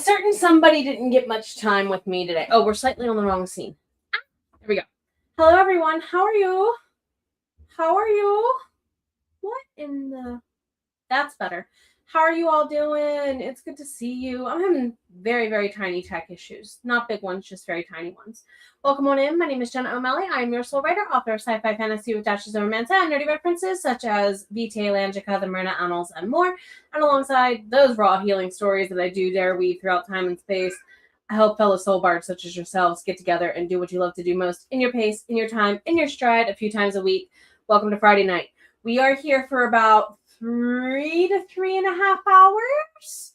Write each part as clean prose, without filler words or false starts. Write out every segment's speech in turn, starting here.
certain somebody didn't get much time with me today. Oh, we're slightly on the wrong scene. There we go. Hello, everyone. How are you? How are you? What in the... That's better. How are you all doing? It's good to see you. I'm having very, very tiny tech issues. Not big ones, just very tiny ones. Welcome on in. My name is Jenna O'Malley. I'm your soul writer, author of sci-fi fantasy with dashes of romance and nerdy references such as Vitae, Langica, the Myrna Annals, and more. And alongside those raw healing stories that I do dare weave throughout time and space, I help fellow soul bards such as yourselves get together and do what you love to do most in your pace, in your time, in your stride, a few times a week. Welcome to Friday night. We are here for about 3 to 3.5 hours.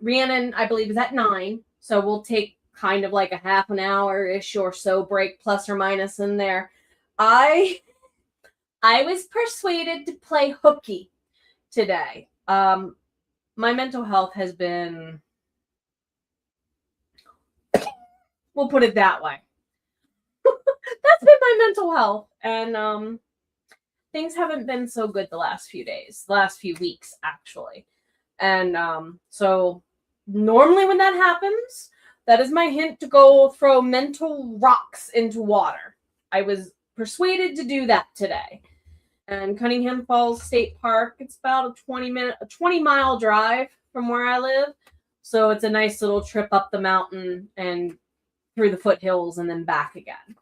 Rhiannon, I believe, is at 9. So we'll take kind of like a half an hour-ish or so break, plus or minus in there. I was persuaded to play hooky today. My mental health has been, we'll put it that way. That's been my mental health. And things haven't been so good the last few weeks, actually. And so normally when that happens, that is my hint to go throw mental rocks into water. I was persuaded to do that today. And Cunningham Falls State Park, it's about a 20-mile drive from where I live. So it's a nice little trip up the mountain and through the foothills and then back again.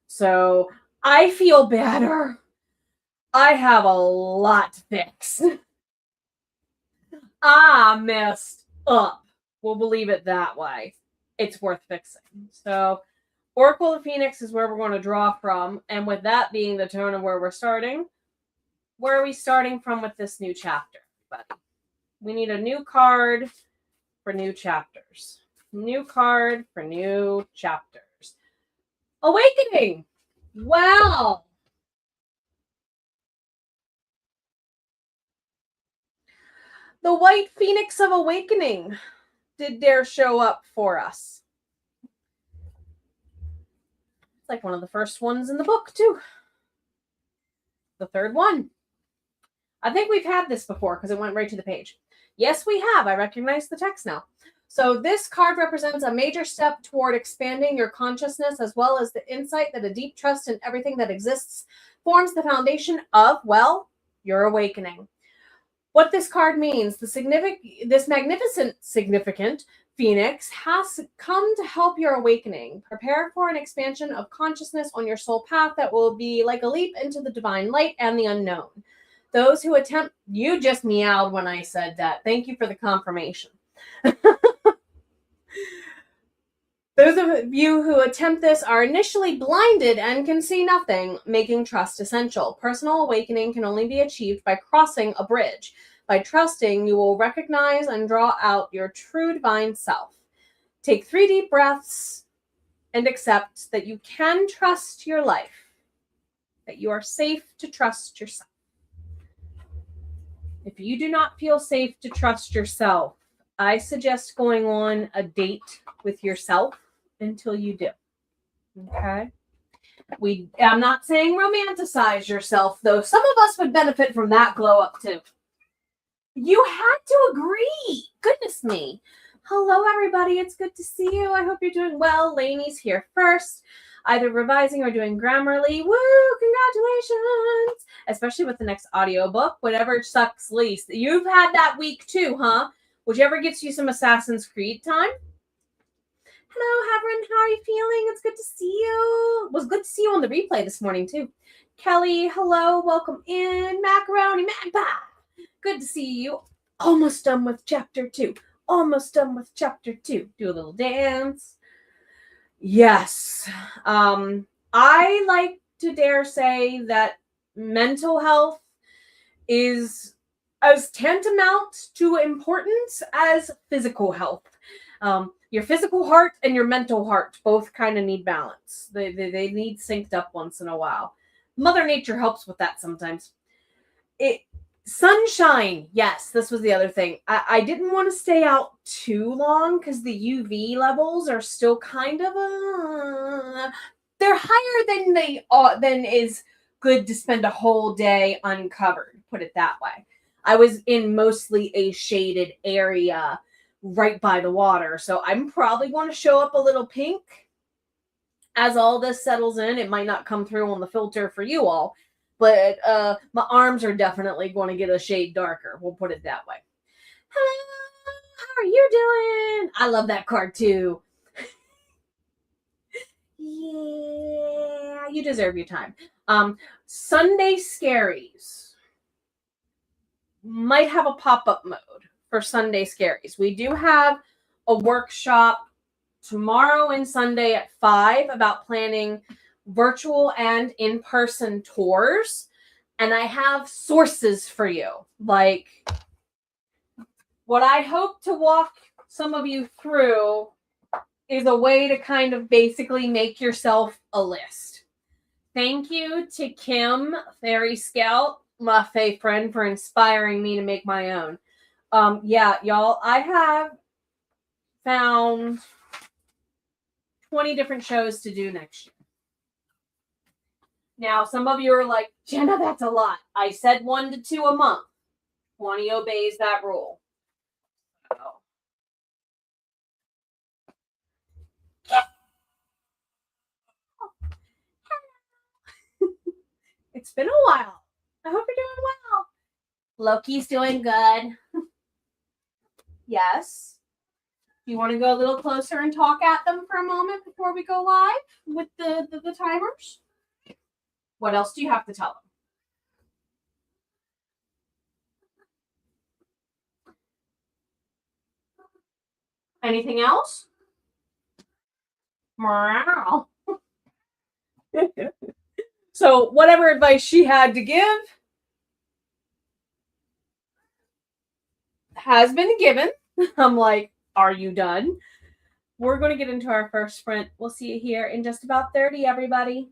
So I feel better. I have a lot to fix. I messed up. We'll believe it that way. It's worth fixing. So, Oracle of Phoenix is where we're going to draw from. And with that being the tone of where we're starting, where are we starting from with this new chapter, buddy? We need a new card for new chapters. New card for new chapters. Awakening. Wow. The White Phoenix of Awakening did dare show up for us. It's like one of the first ones in the book, too. The third one. I think we've had this before because it went right to the page. Yes, we have. I recognize the text now. So this card represents a major step toward expanding your consciousness as well as the insight that a deep trust in everything that exists forms the foundation of, well, your awakening. What this card means, this magnificent, significant Phoenix has come to help your awakening. Prepare for an expansion of consciousness on your soul path that will be like a leap into the divine light and the unknown. Those who attempt, you just meowed when I said that. Thank you for the confirmation. Those of you who attempt this are initially blinded and can see nothing, making trust essential. Personal awakening can only be achieved by crossing a bridge. By trusting, you will recognize and draw out your true divine self. Take 3 deep breaths and accept that you can trust your life, that you are safe to trust yourself. If you do not feel safe to trust yourself, I suggest going on a date with yourself until you do. Okay? I'm not saying romanticize yourself, though. Some of us would benefit from that glow up too. You had to agree. Goodness me. Hello, everybody. It's good to see you. I hope you're doing well. Lainey's here first, either revising or doing Grammarly. Woo! Congratulations. Especially with the next audiobook. Whatever sucks least. You've had that week too, huh? Whichever gets you some Assassin's Creed time. Hello, Havren. How are you feeling? It's good to see you. It was good to see you on the replay this morning, too. Kelly, hello. Welcome in. Macaroni Magpie. Good to see you. Almost done with chapter 2. Almost done with chapter 2. Do a little dance. Yes. I like to dare say that mental health is as tantamount to importance as physical health. Your physical heart and your mental heart both kind of need balance. They need synced up once in a while. Mother Nature helps with that sometimes. Sunshine. Yes, this was the other thing. I didn't want to stay out too long because the UV levels are still kind of they're higher than is good to spend a whole day uncovered. Put it that way. I was in mostly a shaded area right by the water. So I'm probably going to show up a little pink as all this settles in. It might not come through on the filter for you all, but my arms are definitely going to get a shade darker. We'll put it that way. Hello, how are you doing? I love that card too. Yeah, you deserve your time. Sunday Scaries might have a pop-up mode for Sunday Scaries. We do have a workshop tomorrow and Sunday at 5 about planning virtual and in-person tours. And I have sources for you. Like, what I hope to walk some of you through is a way to kind of basically make yourself a list. Thank you to Kim, Fairy Scout, my fae friend, for inspiring me to make my own. Yeah, y'all, I have found 20 different shows to do next year. Now, some of you are like, Jenna, that's a lot. I said 1 to 2 a month. 20 obeys that rule. So. It's been a while. I hope you're doing well. Loki's doing good. Yes. You want to go a little closer and talk at them for a moment before we go live with the timers? What else do you have to tell them? Anything else? Morale. So whatever advice she had to give has been given. I'm like, are you done? We're going to get into our first sprint. We'll see you here in just about 30, everybody.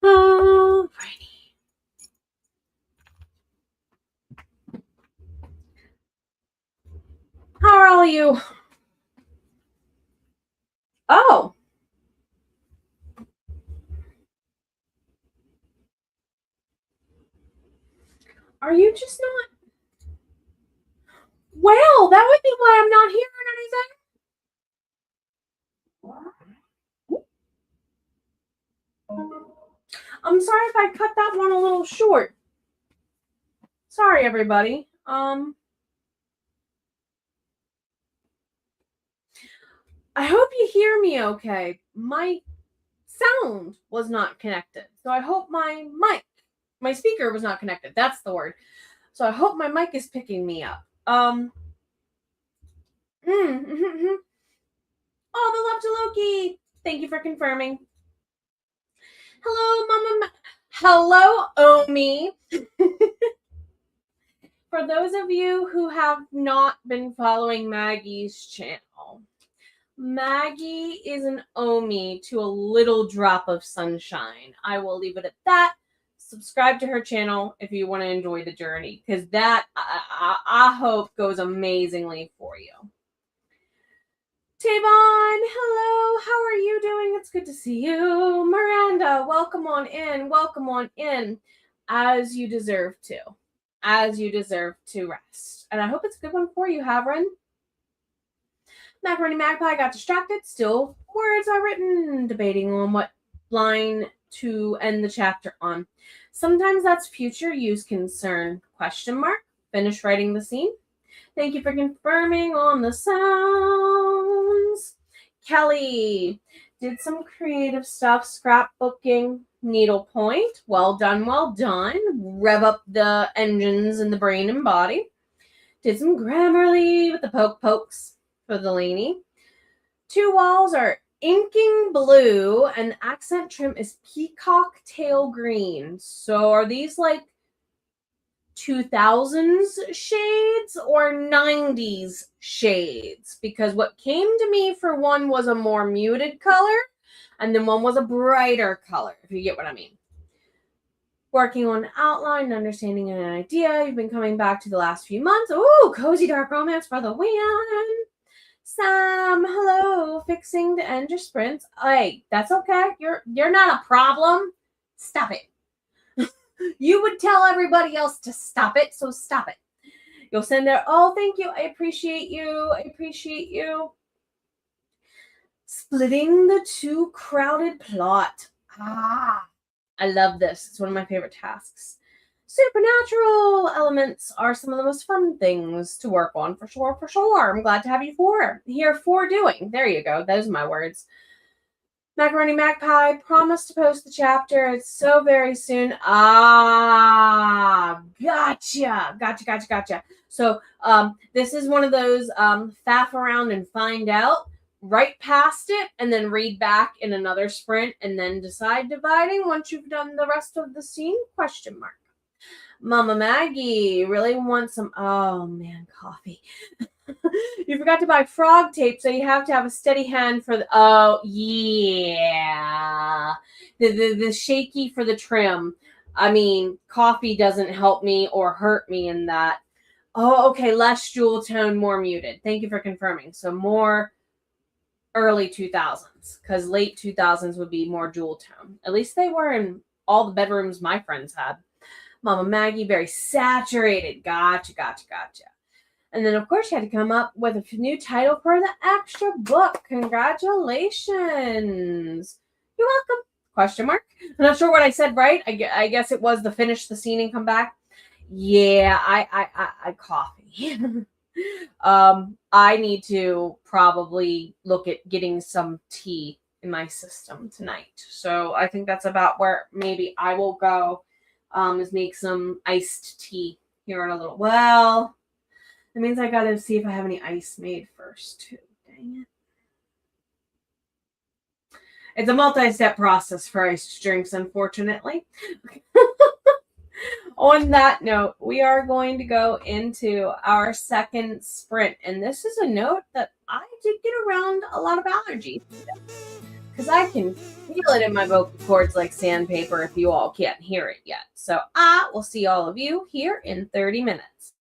Alrighty. How are all of you? Oh. Are you just not? Well, that would be why I'm not hearing anything. I'm sorry if I cut that one a little short. Sorry, everybody. I hope you hear me okay. My sound was not connected. So I hope my speaker was not connected. That's the word. So I hope my mic is picking me up. Oh, the love to Loki. Thank you for confirming. Hello, Mama. Hello, Omi. For those of you who have not been following Maggie's channel, Maggie is an Omi to a little drop of sunshine. I will leave it at that. Subscribe to her channel if you want to enjoy the journey, because that I hope goes amazingly for you. Tavon, hello, how are you doing? It's good to see you. Miranda, welcome on in. Welcome on in, as you deserve to. As you deserve to rest. And I hope it's a good one for you, Havrin. Macaroni Magpie got distracted. Still, words are written. Debating on what line to end the chapter on. Sometimes that's future use concern. Question mark. Finish writing the scene. Thank you for confirming on the sounds. Kelly did some creative stuff. Scrapbooking. Needlepoint. Well done, well done. Rev up the engines in the brain and body. Did some Grammarly with the pokes for the Laney. Two walls are inking blue and the accent trim is peacock tail green. So are these like 2000s shades or 90s shades? Because what came to me for one was a more muted color and then one was a brighter color, if you get what I mean. Working on an outline and understanding an idea. You've been coming back to the last few months. Ooh, cozy dark romance for the win. Sam, hello. Fixing to end your sprints. Hey, that's okay. You're not a problem. Stop it. You would tell everybody else to stop it, so stop it. You'll send out, oh, thank you. I appreciate you. I appreciate you. Splitting the too crowded plot. I love this. It's one of my favorite tasks. Supernatural elements are some of the most fun things to work on, for sure, for sure. I'm glad to have you here for doing. There you go. Those are my words. Macaroni Magpie promised to post the chapter. It's so very soon. Gotcha. So this is one of those faff around and find out. Right past it and then read back in another sprint and then decide dividing once you've done the rest of the scene? Question mark. Mama Maggie really wants some, oh man, coffee. You forgot to buy frog tape, so you have to have a steady hand for the, oh yeah. The shaky for the trim. I mean, coffee doesn't help me or hurt me in that. Oh, okay, less jewel tone, more muted. Thank you for confirming. So more early 2000s, because late 2000s would be more jewel tone. At least they were in all the bedrooms my friends had. Mama Maggie, very saturated. Gotcha. And then, of course, you had to come up with a new title for the extra book. Congratulations. You're welcome. Question mark. I'm not sure what I said right. I guess it was the finish the scene and come back. Yeah, I coffee. I need to probably look at getting some tea in my system tonight. So I think that's about where maybe I will go, is make some iced tea here in a little. Well, that means I got to see if I have any ice made first too. Dang it. It's a multi-step process for iced drinks, unfortunately. On that note, we are going to go into our second sprint. And this is a note that I did get around a lot of allergies because I can feel it in my vocal cords like sandpaper if you all can't hear it yet. So I will see all of you here in 30 minutes.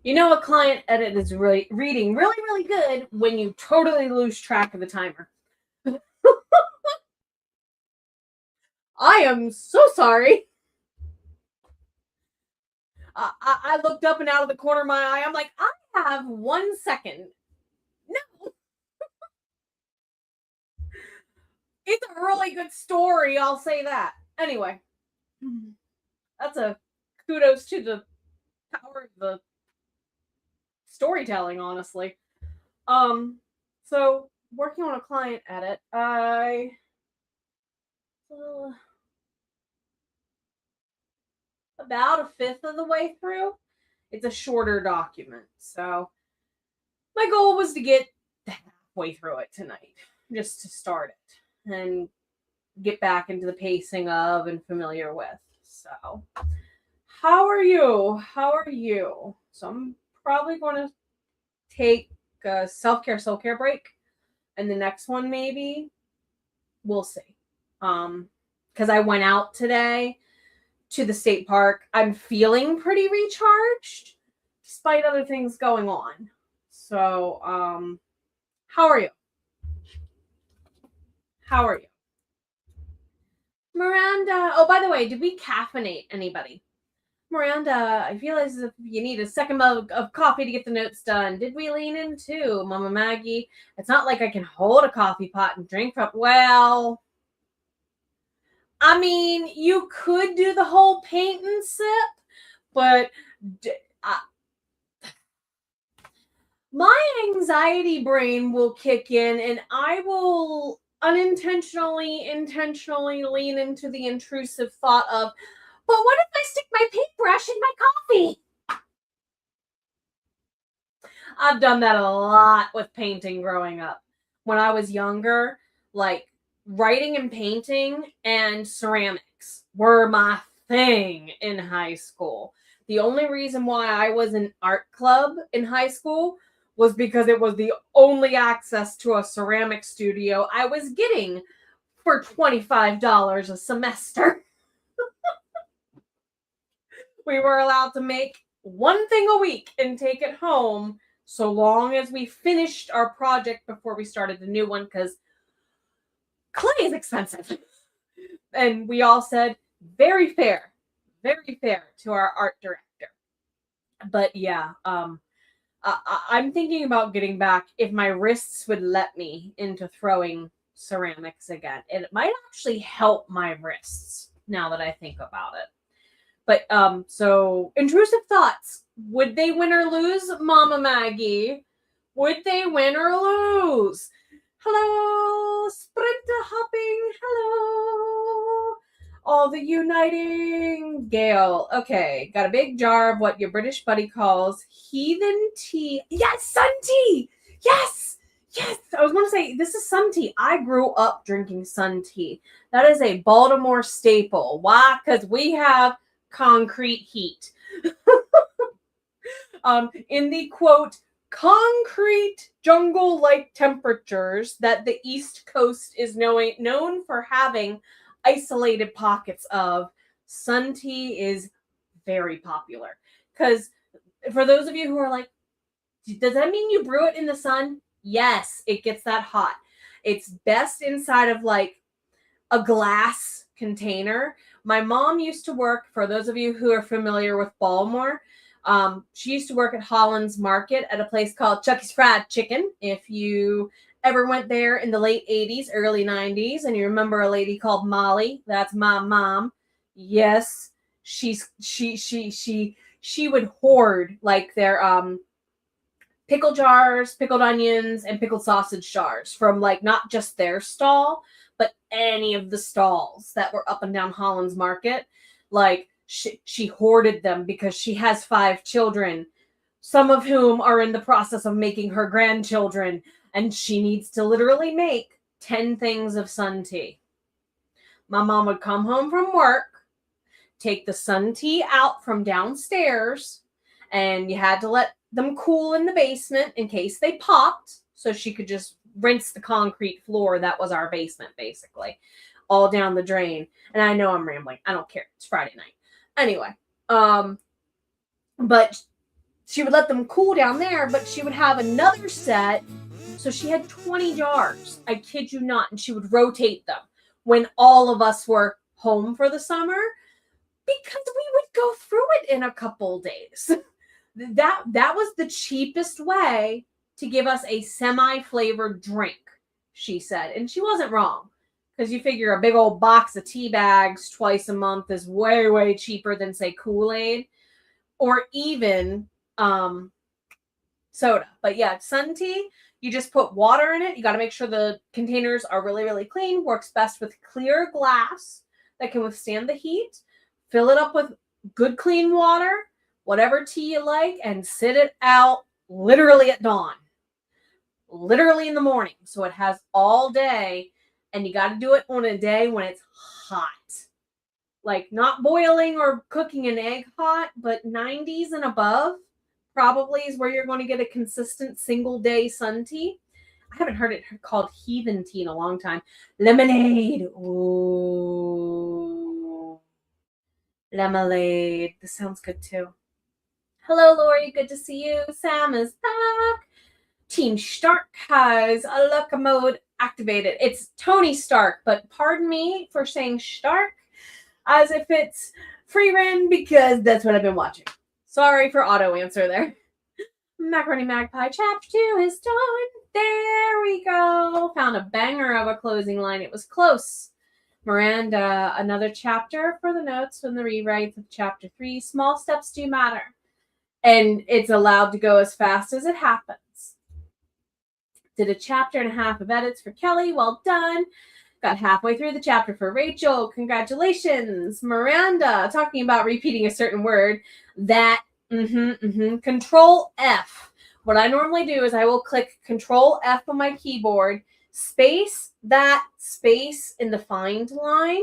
You know a client edit is really reading really, really good when you totally lose track of the timer. I am so sorry. I looked up and out of the corner of my eye. I'm like, I have 1 second. No. It's a really good story, I'll say that. Anyway, that's a kudos to the power of the storytelling, honestly. So working on a client edit, about a fifth of the way through. It's a shorter document, so my goal was to get halfway through it tonight, just to start it and get back into the pacing of and familiar with. So, how are you? How are you? So I'm probably going to take a self-care break, and the next one maybe we'll see. Because I went out today to the state park. I'm feeling pretty recharged despite other things going on. So, how are you? How are you? Miranda. Oh, by the way, did we caffeinate anybody? Miranda, I feel as if you need a second mug of coffee to get the notes done. Did we lean in too? Mama Maggie, it's not like I can hold a coffee pot and drink from. Well, I mean, you could do the whole paint and sip, but my anxiety brain will kick in and I will intentionally lean into the intrusive thought of, but what if I stick my paintbrush in my coffee? I've done that a lot with painting growing up. When I was younger, like writing and painting and ceramics were my thing in high school. The only reason why I was in art club in high school was because it was the only access to a ceramic studio I was getting for $25 a semester. We were allowed to make one thing a week and take it home so long as we finished our project before we started the new one, because clay is expensive. And we all said, very fair to our art director. But yeah, I'm thinking about getting back, if my wrists would let me, into throwing ceramics again. It might actually help my wrists now that I think about it. But so intrusive thoughts. Would they win or lose, Mama Maggie? Would they win or lose? Hello, sprinter hopping. Hello. All the uniting Gale. Okay, got a big jar of what your British buddy calls heathen tea. Yes, sun tea. Yes. I was going to say, this is sun tea. I grew up drinking sun tea. That is a Baltimore staple. Why? Because we have concrete heat. In the quote, concrete jungle-like temperatures that the East Coast is known for having isolated pockets of, sun tea is very popular. Because for those of you who are like, does that mean you brew it in the sun? Yes, it gets that hot. It's best inside of like a glass container. My mom used to work, for those of you who are familiar with Baltimore, she used to work at Holland's Market at a place called Chucky's Fried Chicken. If you ever went there in the late 80s, early 90s, and you remember a lady called Molly, that's my mom. Yes, she would hoard like their pickle jars, pickled onions, and pickled sausage jars from like not just their stall, but any of the stalls that were up and down Holland's Market. Like she hoarded them because she has 5 children, some of whom are in the process of making her grandchildren, and she needs to literally make 10 things of sun tea. My mom would come home from work, take the sun tea out from downstairs, and you had to let them cool in the basement in case they popped, so she could just rinse the concrete floor that was our basement, basically. all down the drain. And I know I'm rambling. I don't care. It's Friday night. Anyway, but she would let them cool down there, but she would have another set. So she had 20 jars. I kid you not. And she would rotate them when all of us were home for the summer, because we would go through it in a couple days. That was the cheapest way to give us a semi-flavored drink, she said. And she wasn't wrong, because you figure a big old box of tea bags twice a month is way, way cheaper than, say, Kool-Aid or even soda. But yeah, sun tea, you just put water in it. You got to make sure the containers are really, really clean. Works best with clear glass that can withstand the heat. Fill it up with good, clean water, whatever tea you like, and sit it out literally at dawn. Literally in the morning. So it has all day, and you got to do it on a day when it's hot. Like not boiling or cooking an egg hot, but 90s and above probably is where you're going to get a consistent single day sun tea. I haven't heard it called heathen tea in a long time. Lemonade. Ooh. Lemonade. This sounds good too. Hello, Lori. Good to see you. Sam is back. Team Stark has a luck mode activated. It's Tony Stark, but pardon me for saying Stark as if it's free ren, because that's what I've been watching. Sorry for auto answer there. Macaroni Magpie chapter 2 is done. There we go. Found a banger of a closing line. It was close. Miranda, another chapter for the notes from the rewrites of chapter 3. Small steps do matter. And it's allowed to go as fast as it happens. Did a chapter and a half of edits for Kelly. Well done. Got halfway through the chapter for Rachel. Congratulations. Miranda, talking about repeating a certain word. That, Control F. What I normally do is I will click Control F on my keyboard, space that space in the find line,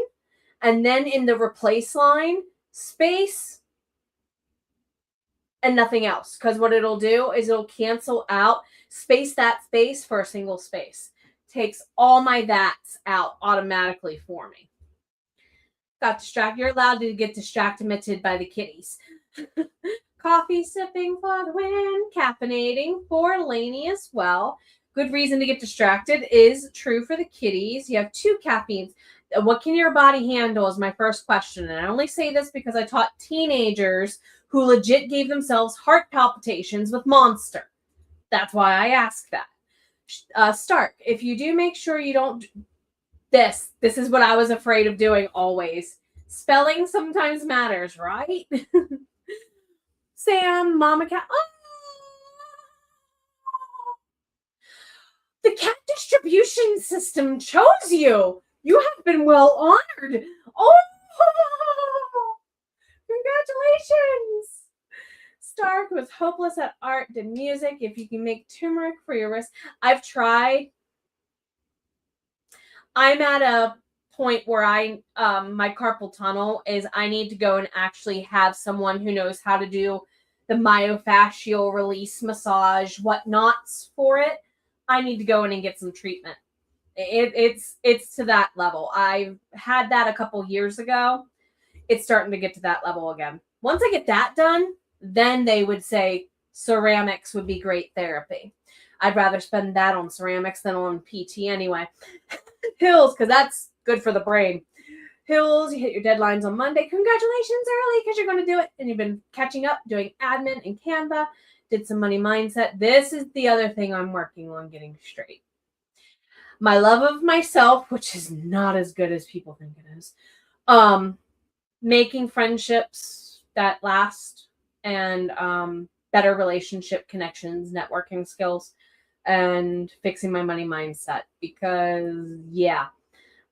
and then in the replace line, space and nothing else. Because what it'll do is it'll cancel out space that space for a single space. Takes all my that's out automatically for me. Got distracted. You're allowed to get distracted by the kitties. Coffee sipping for the win. Caffeinating for Lainey as well. Good reason to get distracted is true for the kitties. You have 2 caffeines. What can your body handle is my first question. And I only say this because I taught teenagers who legit gave themselves heart palpitations with Monster. That's why I ask that. Stark, if you do, make sure you don't. This is what I was afraid of doing always. Spelling sometimes matters, right? Sam, Mama Cat. Oh! The cat distribution system chose you. You have been well honored. Oh! Congratulations. Stark was hopeless at art, did music. If you can make turmeric for your wrist. I've tried. I'm at a point where my carpal tunnel is I need to go and actually have someone who knows how to do the myofascial release massage, whatnots for it. I need to go in and get some treatment. It's to that level. I had that a couple years ago. It's starting to get to that level again. Once I get that done, then they would say ceramics would be great therapy. I'd rather spend that on ceramics than on PT anyway. Hills, because that's good for the brain. Hills, you hit your deadlines on Monday. Congratulations early, because you're going to do it. And you've been catching up, doing admin in Canva. Did some money mindset. This is the other thing I'm working on getting straight. My love of myself, which is not as good as people think it is. Making friendships that last, and better relationship connections, networking skills, and fixing my money mindset. Because, yeah,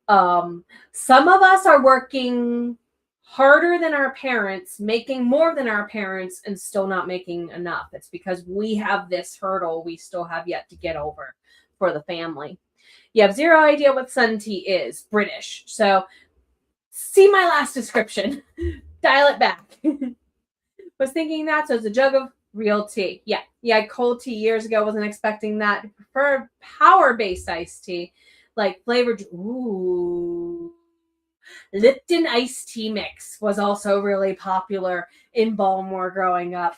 some of us are working harder than our parents, making more than our parents, and still not making enough. It's because we have this hurdle we still have yet to get over for the family. You have zero idea what sun tea is. British. So see my last description. Dial it back. Was thinking that, so it's a jug of real tea. Yeah, cold tea years ago. Wasn't expecting that. Prefer power-based iced tea, like flavored. Ooh, Lipton iced tea mix was also really popular in Baltimore growing up.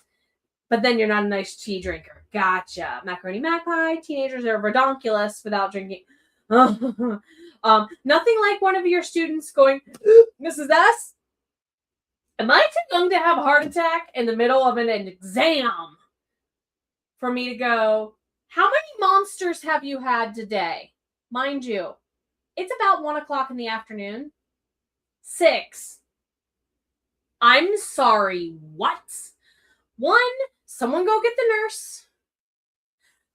But then you're not an iced tea drinker. Gotcha. Macaroni magpie. Teenagers are redonkulous without drinking. Nothing like one of your students going, Mrs. S, am I too young to have a heart attack in the middle of an exam for me to go, how many monsters have you had today? Mind you, it's about 1 o'clock in the afternoon. 6. I'm sorry, what? 1, someone go get the nurse.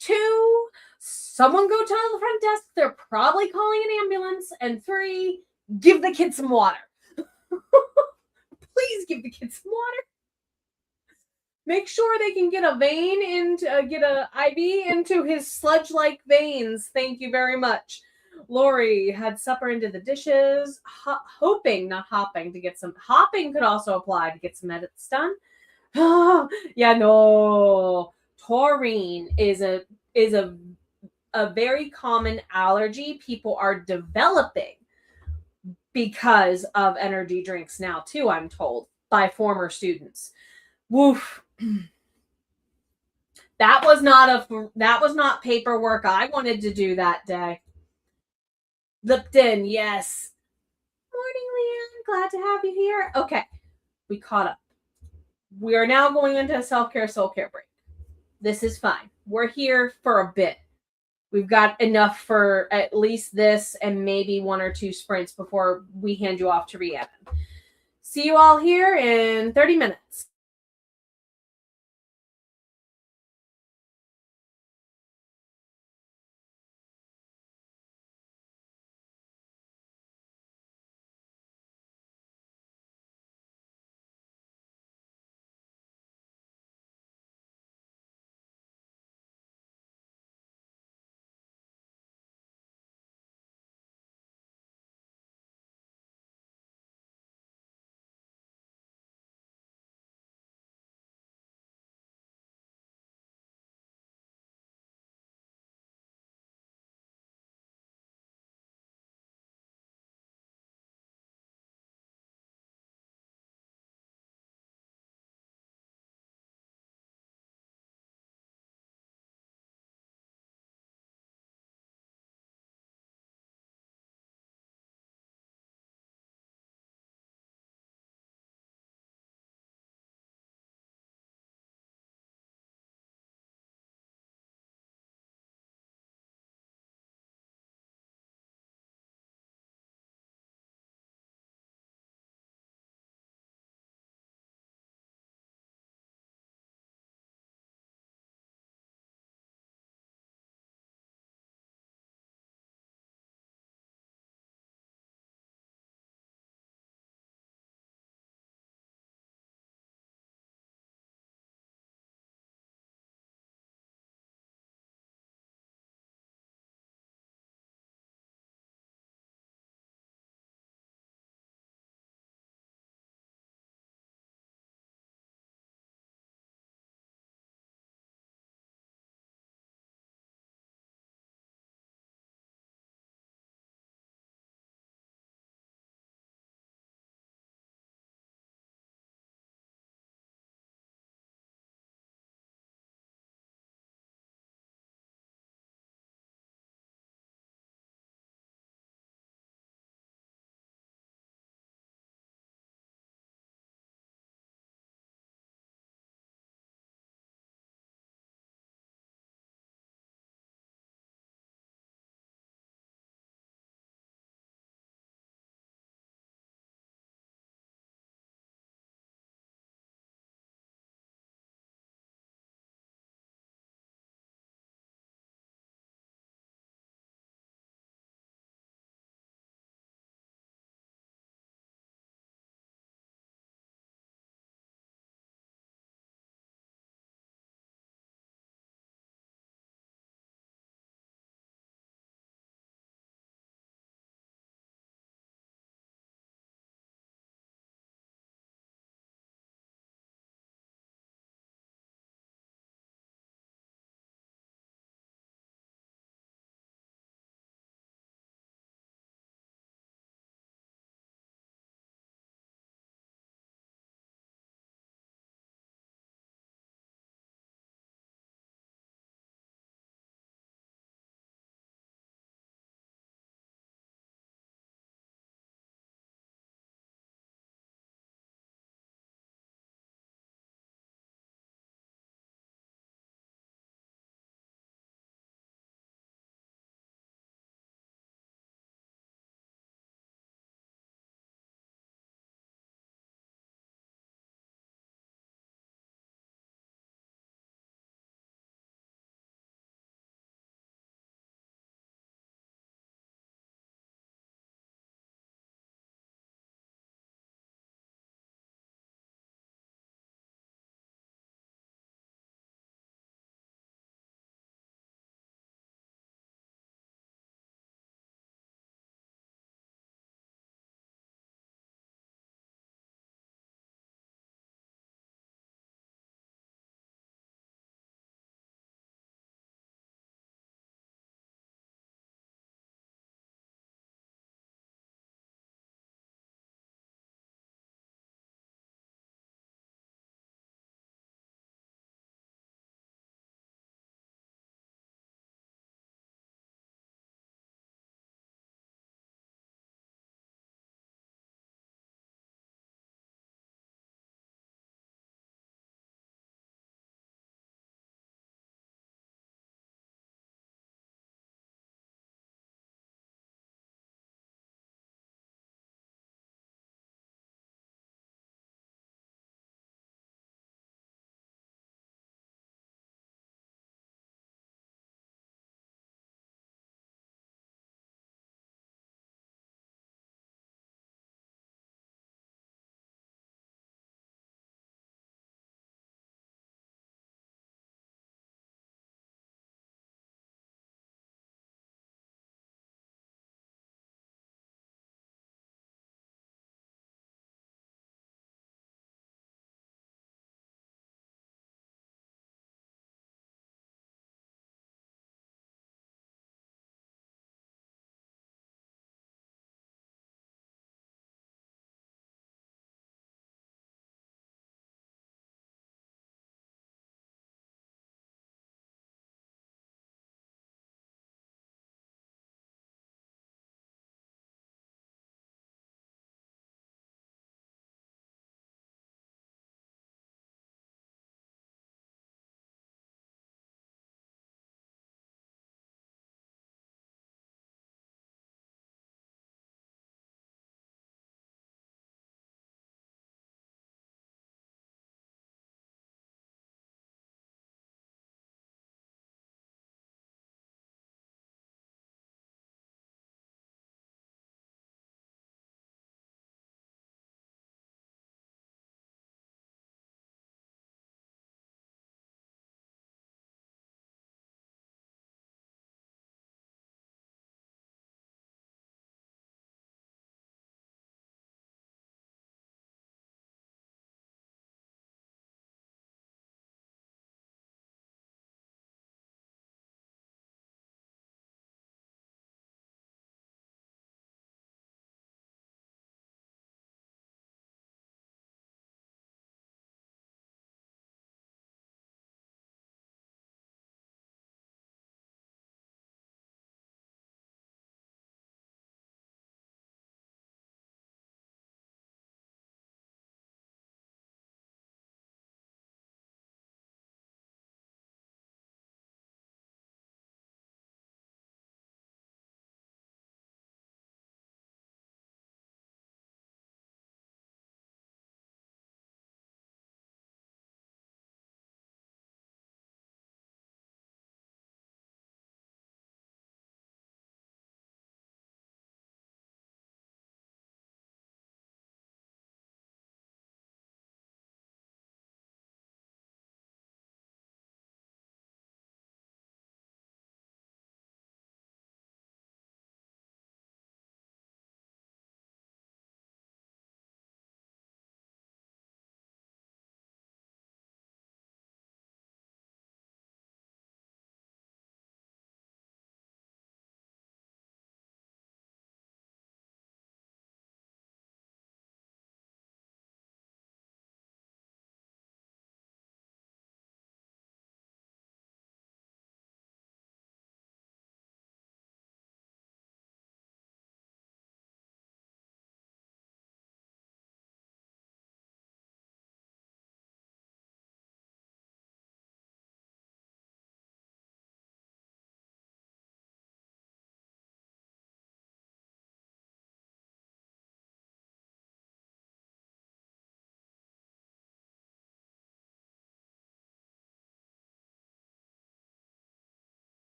2, someone go tell the front desk they're probably calling an ambulance. And 3, give the kid some water. Please give the kid some water. Make sure they can get a vein into get a IV into his sludge-like veins. Thank you very much. Lori had supper into the dishes, hoping, not hopping, to get some. Hopping could also apply to get some edits done. Yeah, no. Taurine is a very common allergy people are developing because of energy drinks now too, I'm told, by former students. Woof. That was not paperwork I wanted to do that day. Lipton, yes. Morning, Leanne. Glad to have you here. Okay, we caught up. We are now going into a self-care, soul-care break. This is fine. We're here for a bit. We've got enough for at least this and maybe 1 or 2 sprints before we hand you off to Rhiannon. See you all here in 30 minutes.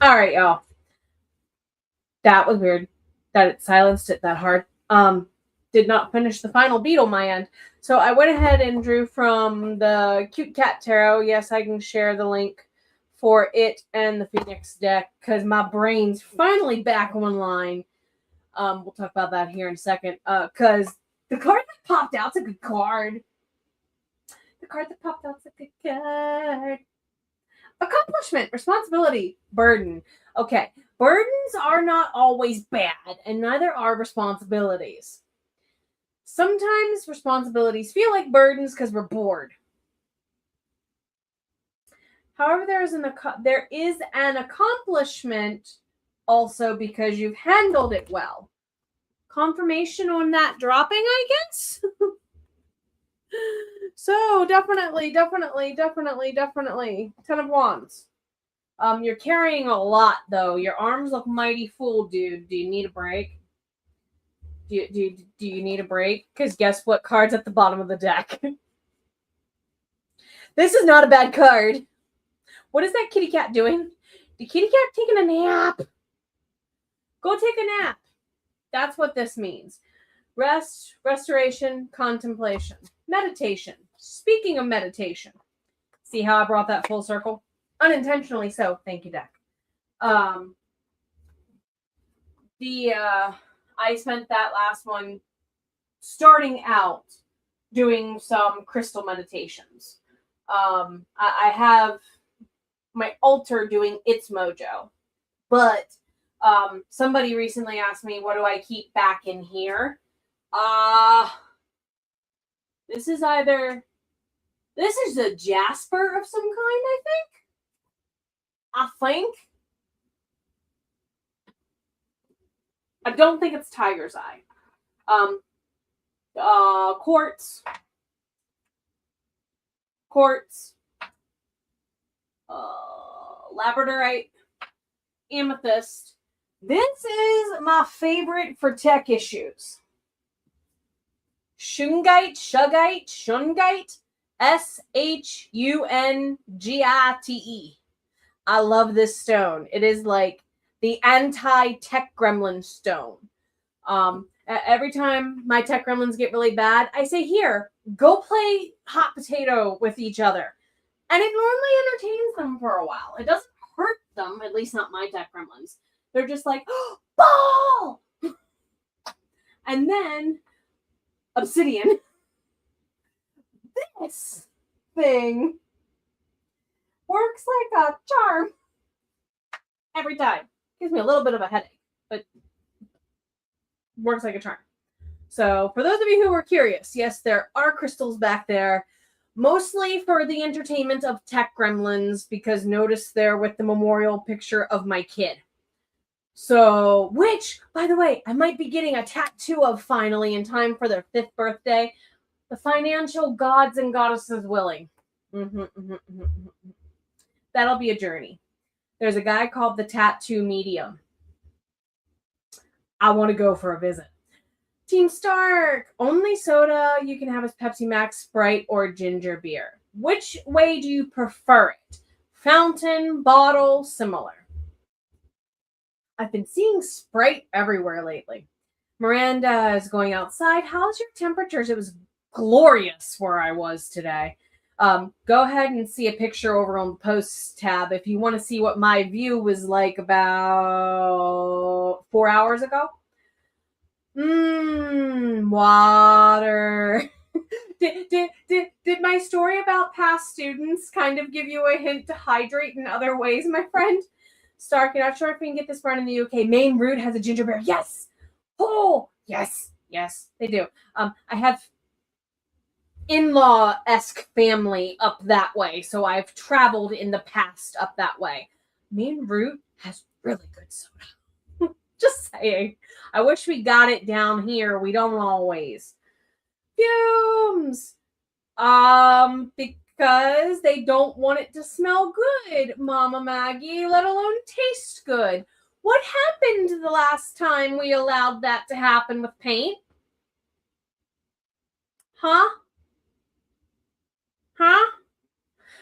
All right, y'all. That was weird that it silenced it that hard. Did not finish the final beat on my end. So I went ahead and drew from the Cute Cat Tarot. Yes, I can share the link for it and the Phoenix deck because my brain's finally back online. We'll talk about that here in a second. Because the card that popped out's a good card. The card that popped out's a good card. Accomplishment, responsibility, burden. Okay, burdens are not always bad, and neither are responsibilities. Sometimes responsibilities feel like burdens because we're bored. However, there is an accomplishment also because you've handled it well. Confirmation on that dropping, I guess? So definitely. 10 of Wands. You're carrying a lot, though. Your arms look mighty full, dude. Do you need a break? Do you need a break? Because guess what card's at the bottom of the deck? This is not a bad card. What is that kitty cat doing? The kitty cat taking a nap. Go take a nap. That's what this means. Rest, restoration, contemplation, meditation. Speaking of meditation, see how I brought that full circle? Unintentionally so. Thank you, deck. I spent that last one starting out doing some crystal meditations. I have my altar doing its mojo, but somebody recently asked me, what do I keep back in here? This is a jasper of some kind, I think. I don't think it's tiger's eye. Quartz, labradorite, amethyst. This is my favorite for tech issues. Shungite, shungite, Shungite. I love this stone. It is like the anti-tech gremlin stone. Every time my tech gremlins get really bad, I say, here, go play hot potato with each other. And it normally entertains them for a while. It doesn't hurt them, at least not my tech gremlins. They're just like, oh, ball! And then, obsidian. This thing works like a charm every time. Gives me a little bit of a headache, but works like a charm. So for those of you who are curious, yes, there are crystals back there, mostly for the entertainment of tech gremlins, because notice there with the memorial picture of my kid. So, which, by the way, I might be getting a tattoo of finally in time for their 5th birthday. The financial gods and goddesses willing. That'll be a journey. There's a guy called the Tattoo Medium. I want to go for a visit. Team Stark. Only soda you can have is Pepsi Max, Sprite, or ginger beer. Which way do you prefer it? Fountain, bottle, similar. I've been seeing Sprite everywhere lately. Miranda is going outside. How's your temperatures? It was glorious where I was today. Go ahead and see a picture over on the posts tab if you want to see what my view was like about 4 hours ago. Water. Did my story about past students kind of give you a hint to hydrate in other ways, my friend? Stark, you're not sure if we can get this run in the UK. Maine Root has a ginger beer. Yes. Oh, yes, they do. I have in-law-esque family up that way, so I've traveled in the past up that way. Maine Root has really good soda. Just saying. I wish we got it down here. We don't always. Fumes. Because they don't want it to smell good, Mama Maggie, let alone taste good. What happened the last time we allowed that to happen with paint? Huh?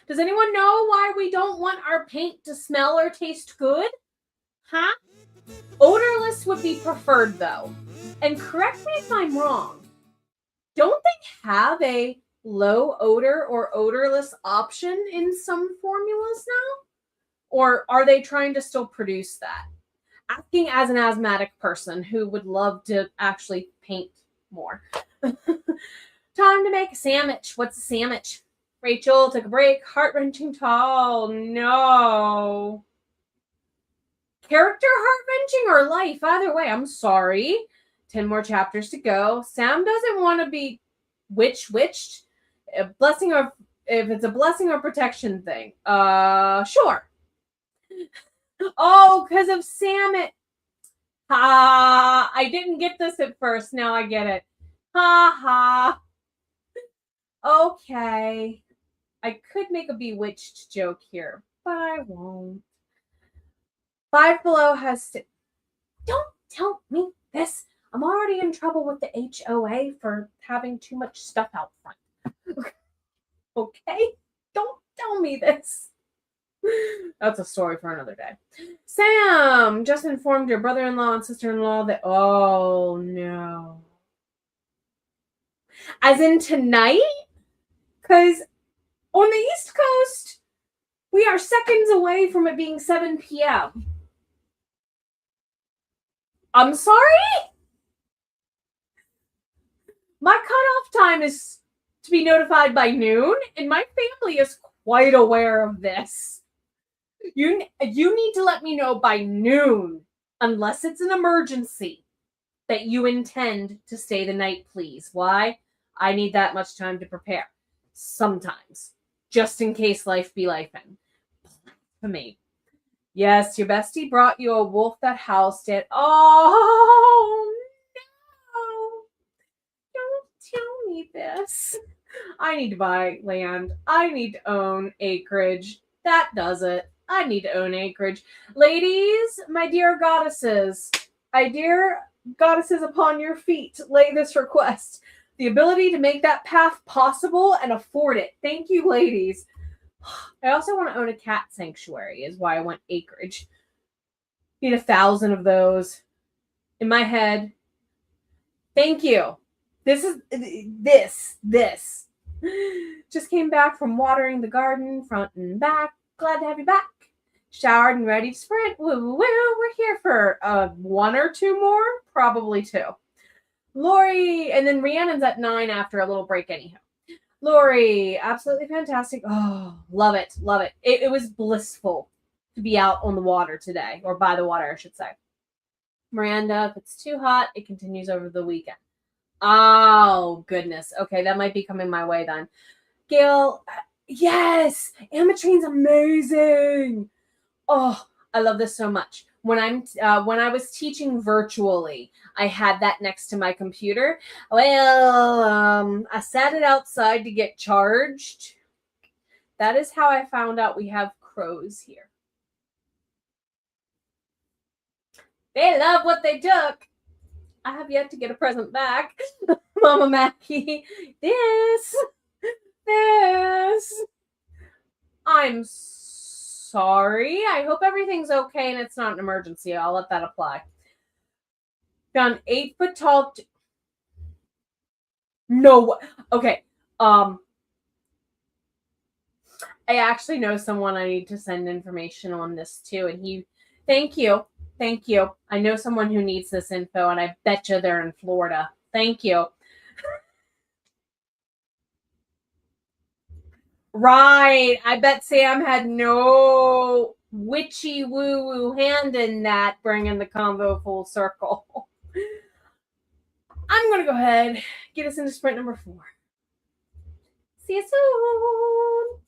Does anyone know why we don't want our paint to smell or taste good? Huh? Odorless would be preferred, though. And correct me if I'm wrong. Don't they have a low odor or odorless option in some formulas now? Or are they trying to still produce that? Asking as an asthmatic person who would love to actually paint more. Time to make a sandwich. What's a sandwich? Rachel, took a break. Heart-wrenching tall. No. Character heart-wrenching or life? Either way, I'm sorry. 10 more chapters to go. Sam doesn't want to be witched. A blessing or if it's a blessing or protection thing. Sure. Oh, because of Sam I didn't get this at first. Now I get it. Ha. Okay. I could make a bewitched joke here, but I won't. Five Below has to... Don't tell me this. I'm already in trouble with the HOA for having too much stuff out front. Okay? Don't tell me this. That's a story for another day. Sam just informed your brother-in-law and sister-in-law that... Oh, no. As in tonight? Because on the East Coast, we are seconds away from it being 7 p.m. I'm sorry? My cutoff time is to be notified by noon, and my family is quite aware of this. You need to let me know by noon, unless it's an emergency, that you intend to stay the night, please. Why? I need that much time to prepare. Sometimes. Just in case life be lifing. For me. Yes, your bestie brought you a wolf that housed it. Oh, no. Don't tell me this. I need to buy land. I need to own acreage. That does it. I need to own acreage. Ladies, my dear goddesses, upon your feet, lay this request. The ability to make that path possible and afford it. Thank you, ladies. I also want to own a cat sanctuary, is why I want acreage. Need 1,000 of those. In my head. Thank you. This. Just came back from watering the garden, front and back. Glad to have you back. Showered and ready to sprint. Woo, we're here for 1 or 2 more. Probably 2. Lori, and then Rhiannon's at 9 after a little break anyhow. Lori, absolutely fantastic. Oh, love it. It was blissful to be out on the water today, or by the water, I should say. Miranda, if it's too hot, it continues over the weekend. Oh, goodness. Okay, that might be coming my way then. Gail, yes, Amatrine's amazing. Oh, I love this so much. When I was teaching virtually, I had that next to my computer. Well, I sat it outside to get charged. That is how I found out we have crows here. They love what they took. I have yet to get a present back. Mama Mackie, this. I'm sorry. I hope everything's okay and it's not an emergency. I'll let that apply. Found 8 foot tall. No. Okay. I actually know someone I need to send information on this to, and thank you. I know someone who needs this info, and I bet you they're in Florida. Thank you. Right. I bet Sam had no witchy woo-woo hand in that, bringing the convo full circle. I'm going to go ahead, get us into sprint number 4. See you soon.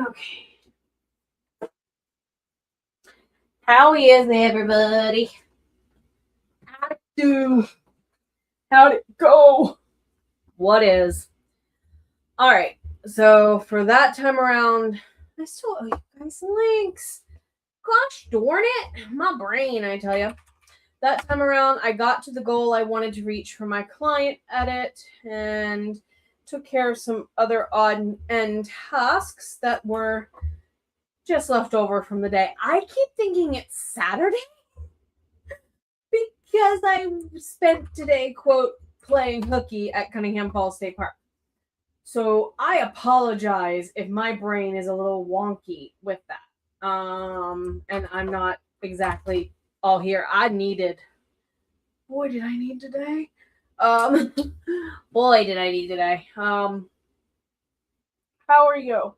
Okay. How is everybody? How'd it go? What is? All right. So for that time around, I still owe you guys links. Gosh darn it. My brain, I tell you. That time around, I got to the goal I wanted to reach for my client edit and took care of some other odd end tasks that were just left over from the day. I keep thinking it's Saturday because I spent today, quote, playing hooky at Cunningham Falls State Park. So I apologize if my brain is a little wonky with that. And I'm not exactly all here. Boy, did I need today. Boy, did I need today. How are you?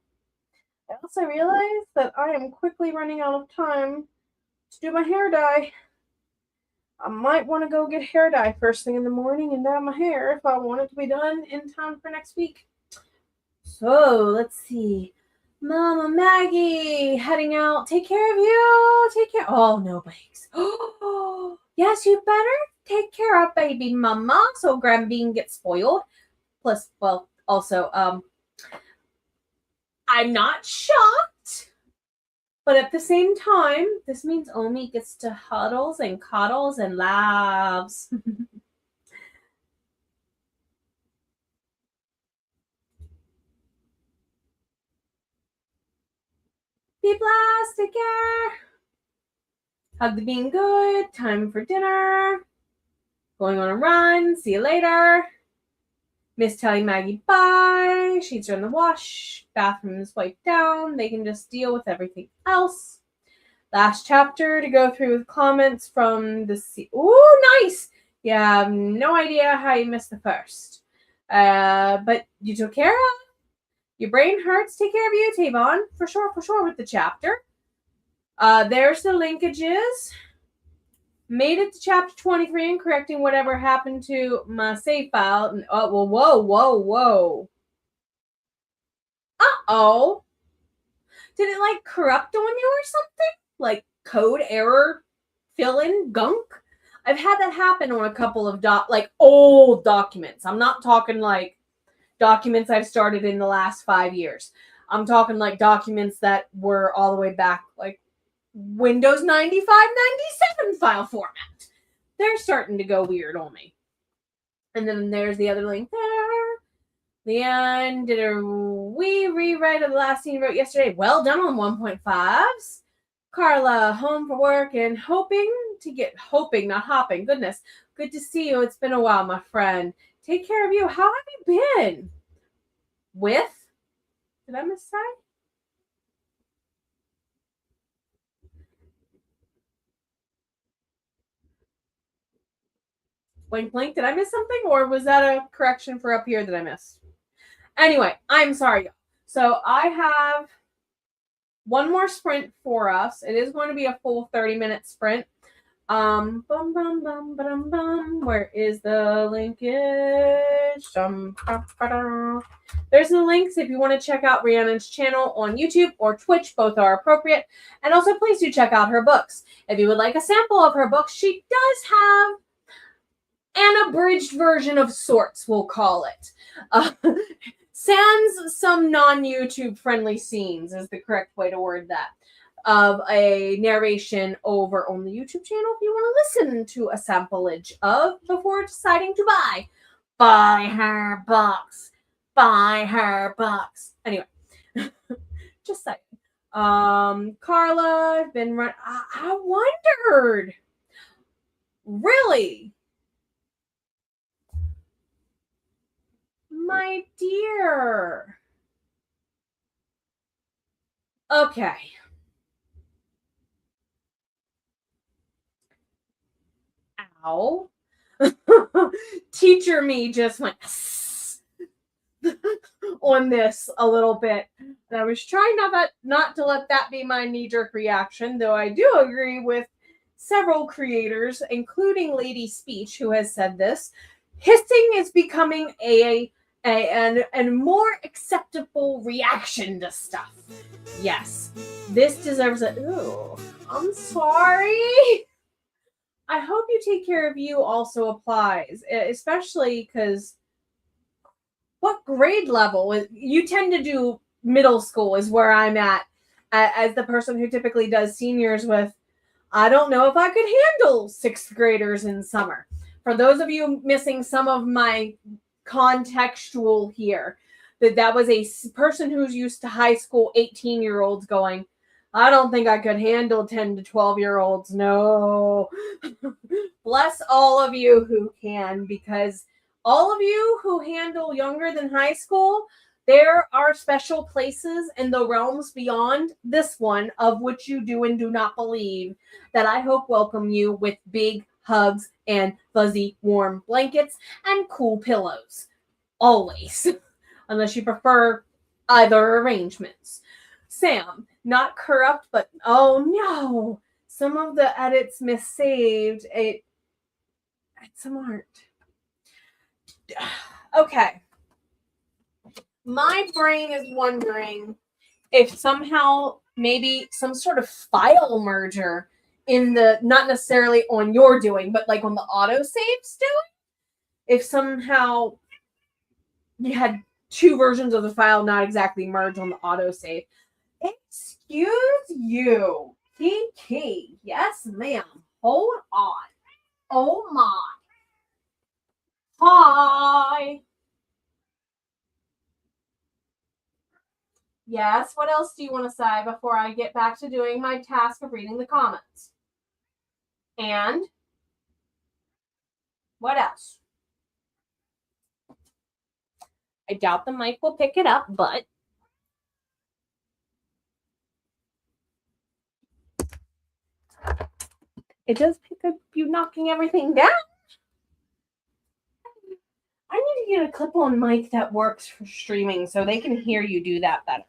Also, I realized that I am quickly running out of time to do my hair dye. I might want to go get hair dye first thing in the morning and dye my hair if I want it to be done in time for next week. So, let's see. Mama Maggie, heading out. Take care of you. Take care. Oh, no breaks. Oh, yes, you better take care of baby mama so Grandbean gets spoiled. Plus, well, also, I'm not shocked, but at the same time, this means Omi gets to huddles and cuddles and laughs. Be blessed, take care. Hug the bean good. Time for dinner. Going on a run. See you later. Miss telling Maggie bye. Sheets are in the wash. Bathroom is wiped down. They can just deal with everything else. Last chapter to go through with comments from the Ooh, nice. Yeah, I have no idea how you missed the first. But you took care of. Your brain hurts. Take care of you, Tavon. For sure, with the chapter. There's the linkages. Made it to chapter 23 and correcting whatever happened to my save file. And, oh, whoa. Uh-oh. Did it, like, corrupt on you or something? Like, code error, fill-in gunk? I've had that happen on a couple of, old documents. I'm not talking, like, documents I've started in the last 5 years. I'm talking, like, documents that were all the way back, like, Windows 95, 97 file format. They're starting to go weird on me. And then there's the other link there. The end. Did a wee rewrite of the last scene you wrote yesterday. Well done on 1.5s. Carla, home for work and hoping, not hopping. Goodness. Good to see you. It's been a while, my friend. Take care of you. How have you been? Did I miss that? Blank, did I miss something? Or was that a correction for up here that I missed? Anyway, I'm sorry. So I have one more sprint for us. It is going to be a full 30-minute sprint. Where is the linkage? There's the links if you want to check out Rhiannon's channel on YouTube or Twitch. Both are appropriate. And also, please do check out her books. If you would like a sample of her books, she does have an abridged version of sorts, we'll call it. Sans some non-YouTube friendly scenes is the correct way to word that. Of a narration over on the YouTube channel if you want to listen to a samplage of before deciding to buy. Buy her books. Anyway, just saying. Carla, I've been run. I wondered. Really? My dear. Okay. Ow. Teacher me just went on this a little bit. And I was trying not to let that be my knee-jerk reaction, though I do agree with several creators, including Lady Speech, who has said this. hissing is becoming a more acceptable reaction to stuff. Yes, this deserves a, ooh, I'm sorry. I hope you take care of you also applies, especially because what grade level? You tend to do middle school is where I'm at as the person who typically does seniors with. I don't know if I could handle sixth graders in summer. For those of you missing some of my contextual here, that was a person who's used to high school 18-year-olds going, I don't think I could handle 10 to 12-year-olds. No. Bless all of you who can, because all of you who handle younger than high school, there are special places in the realms beyond this one of which you do and do not believe that I hope welcome you with big hugs and fuzzy warm blankets and cool pillows. Always. Unless you prefer either arrangements. Sam, not corrupt, but oh no, some of the edits missaved. Some aren't. Okay. My brain is wondering if somehow maybe some sort of file merger in the, not necessarily on your doing, but like on the autosave's doing, if somehow you had two versions of the file not exactly merge on the autosave. Excuse you, Kiki. Yes, ma'am. Hold on. Oh my. Hi. Yes, what else do you want to say before I get back to doing my task of reading the comments? And what else? I doubt the mic will pick it up, but it does pick up you knocking everything down. I need to get a clip-on mic that works for streaming so they can hear you do that better.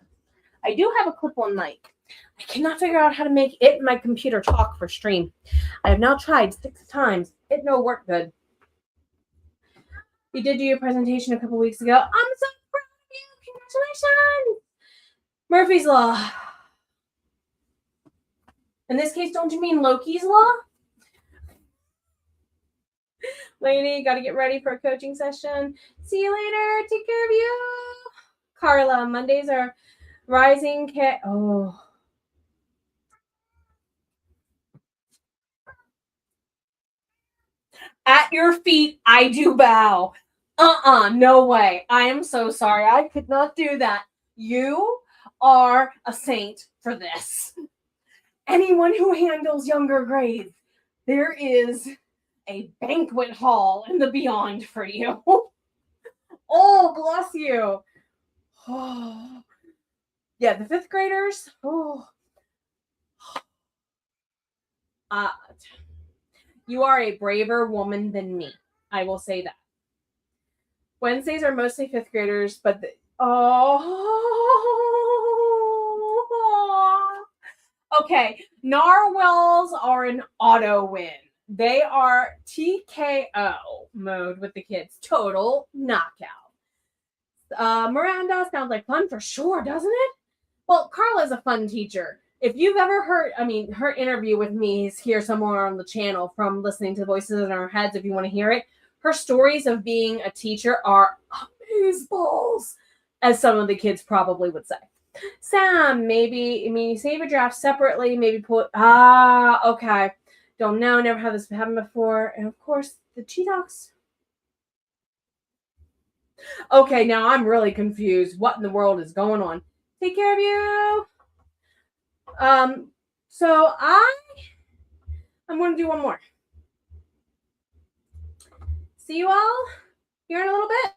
I do have a clip-on mic. I cannot figure out how to make it and my computer talk for stream. I have now tried 6 times. It no work good. You did do your presentation a couple weeks ago. I'm so proud of you. Congratulations. Murphy's Law. In this case, don't you mean Loki's Law? Lady, got to get ready for a coaching session. See you later. Take care of you. Carla, Mondays are rising. Oh. At your feet, I do bow. No way. I am so sorry. I could not do that. You are a saint for this. Anyone who handles younger grades, there is a banquet hall in the beyond for you. Oh, bless you. Oh. Yeah, the 5th graders. Oh. You are a braver woman than me. I will say that. Wednesdays are mostly 5th graders, but okay. Narwhals are an auto win. They are TKO mode with the kids. Total knockout. Miranda sounds like fun for sure, doesn't it? Well, Carla's a fun teacher. If you've ever heard, her interview with me is here somewhere on the channel from listening to Voices in Our Heads if you want to hear it. Her stories of being a teacher are amazeballs, as some of the kids probably would say. Sam, maybe save a draft separately, maybe put, okay. Don't know, never had this happen before. And of course, the Cheetoks. Okay, now I'm really confused. What in the world is going on? Take care of you. So I'm going to do one more. See you all here in a little bit.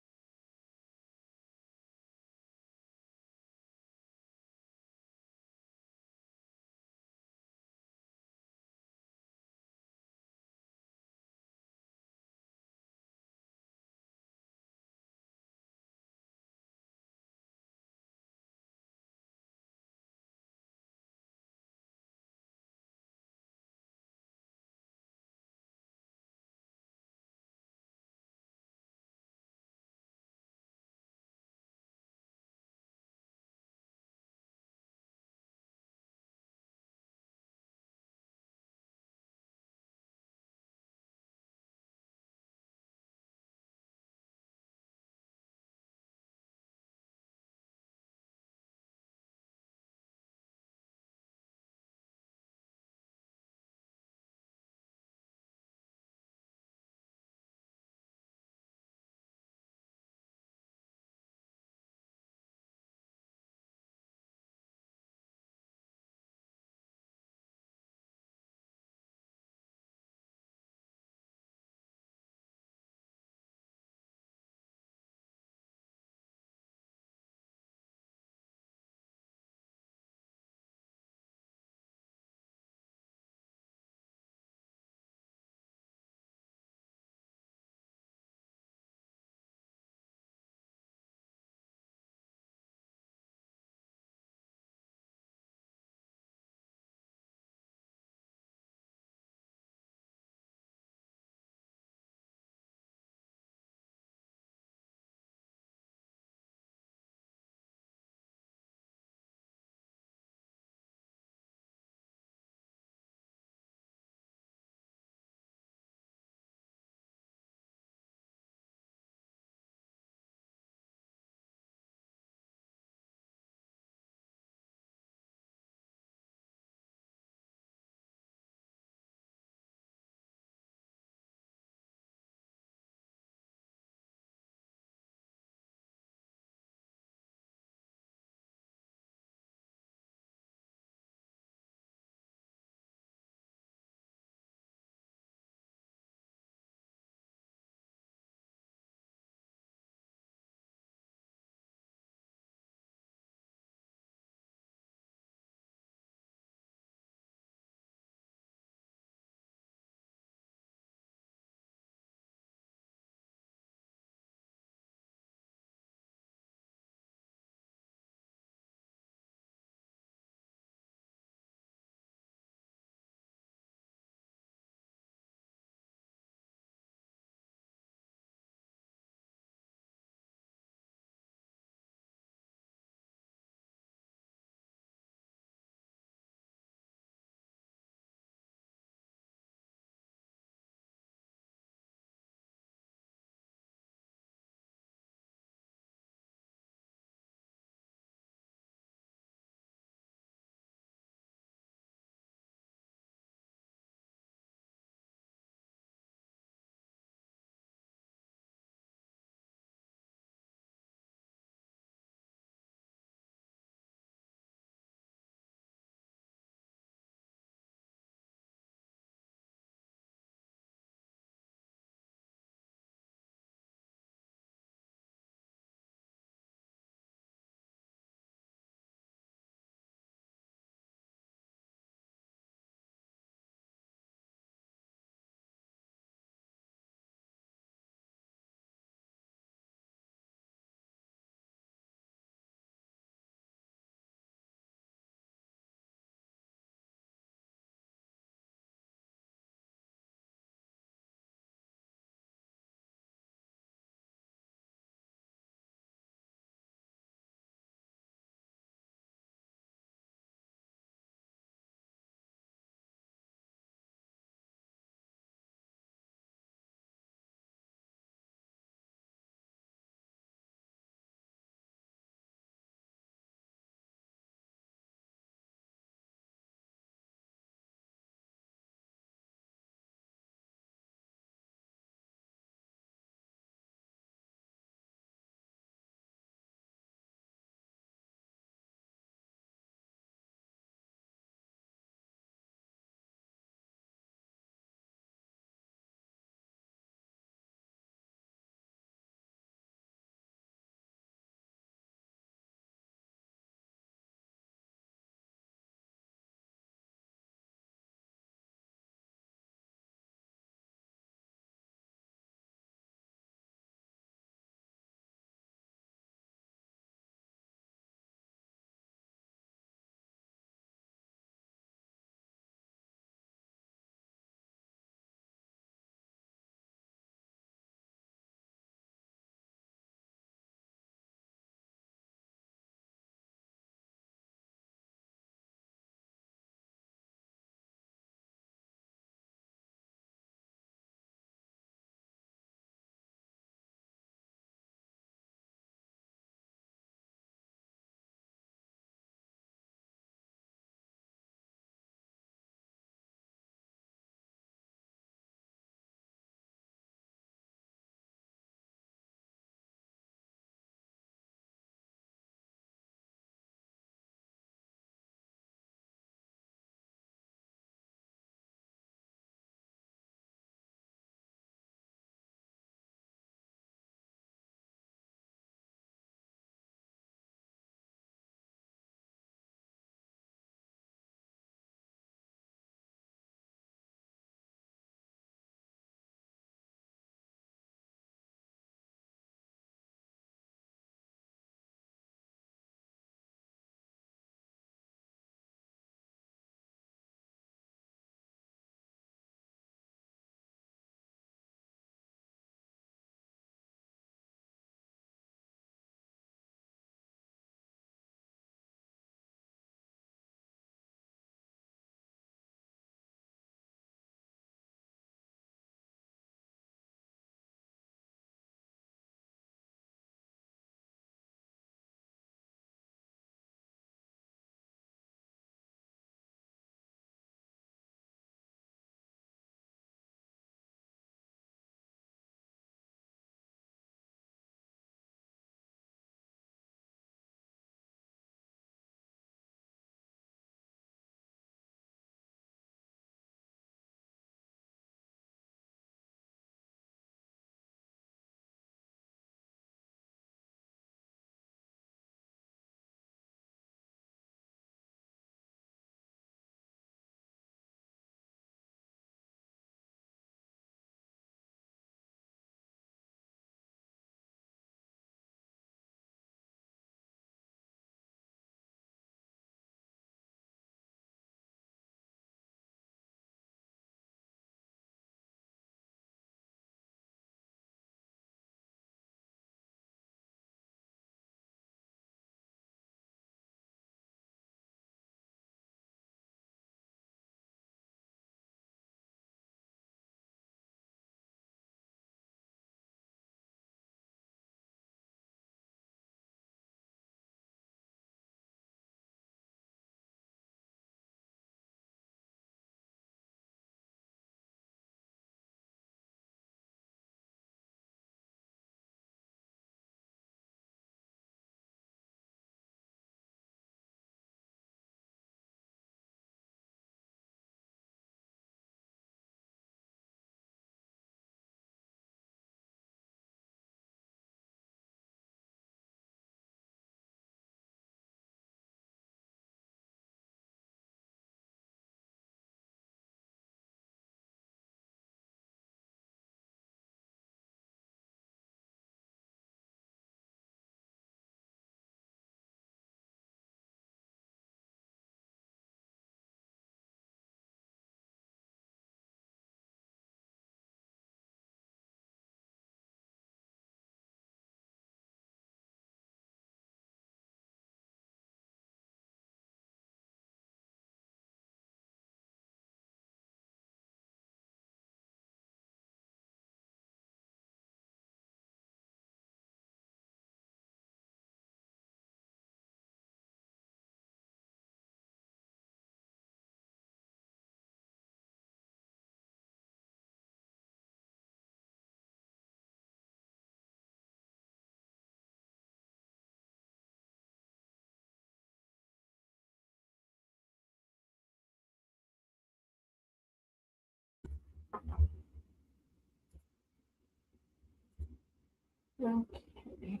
Okay.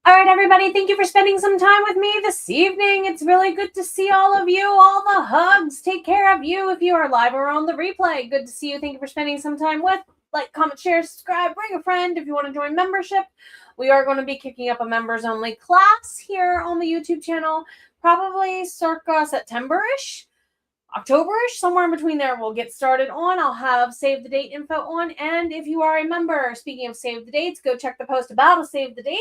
All right, everybody, thank you for spending some time with me this evening. It's really good to see all of you, all the hugs. Take care of you if you are live or on the replay. Good to see you. Thank you for spending some time with. Like, comment, share, subscribe, bring a friend if you want to join membership. We are going to be kicking up a members-only class here on the YouTube channel, probably circa September-ish. October-ish, somewhere in between there, we'll get started on. I'll have save the date info on. And if you are a member, speaking of save the dates, go check the post about a save the date.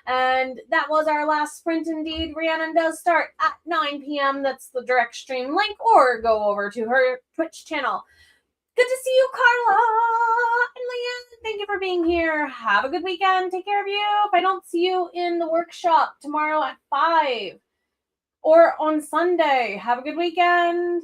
And that was our last sprint indeed. Rhiannon does start at 9 p.m. That's the direct stream link, or go over to her Twitch channel. Good to see you, Carla and Leanne. Thank you for being here. Have a good weekend. Take care of you. If I don't see you in the workshop tomorrow at 5 or on Sunday, have a good weekend.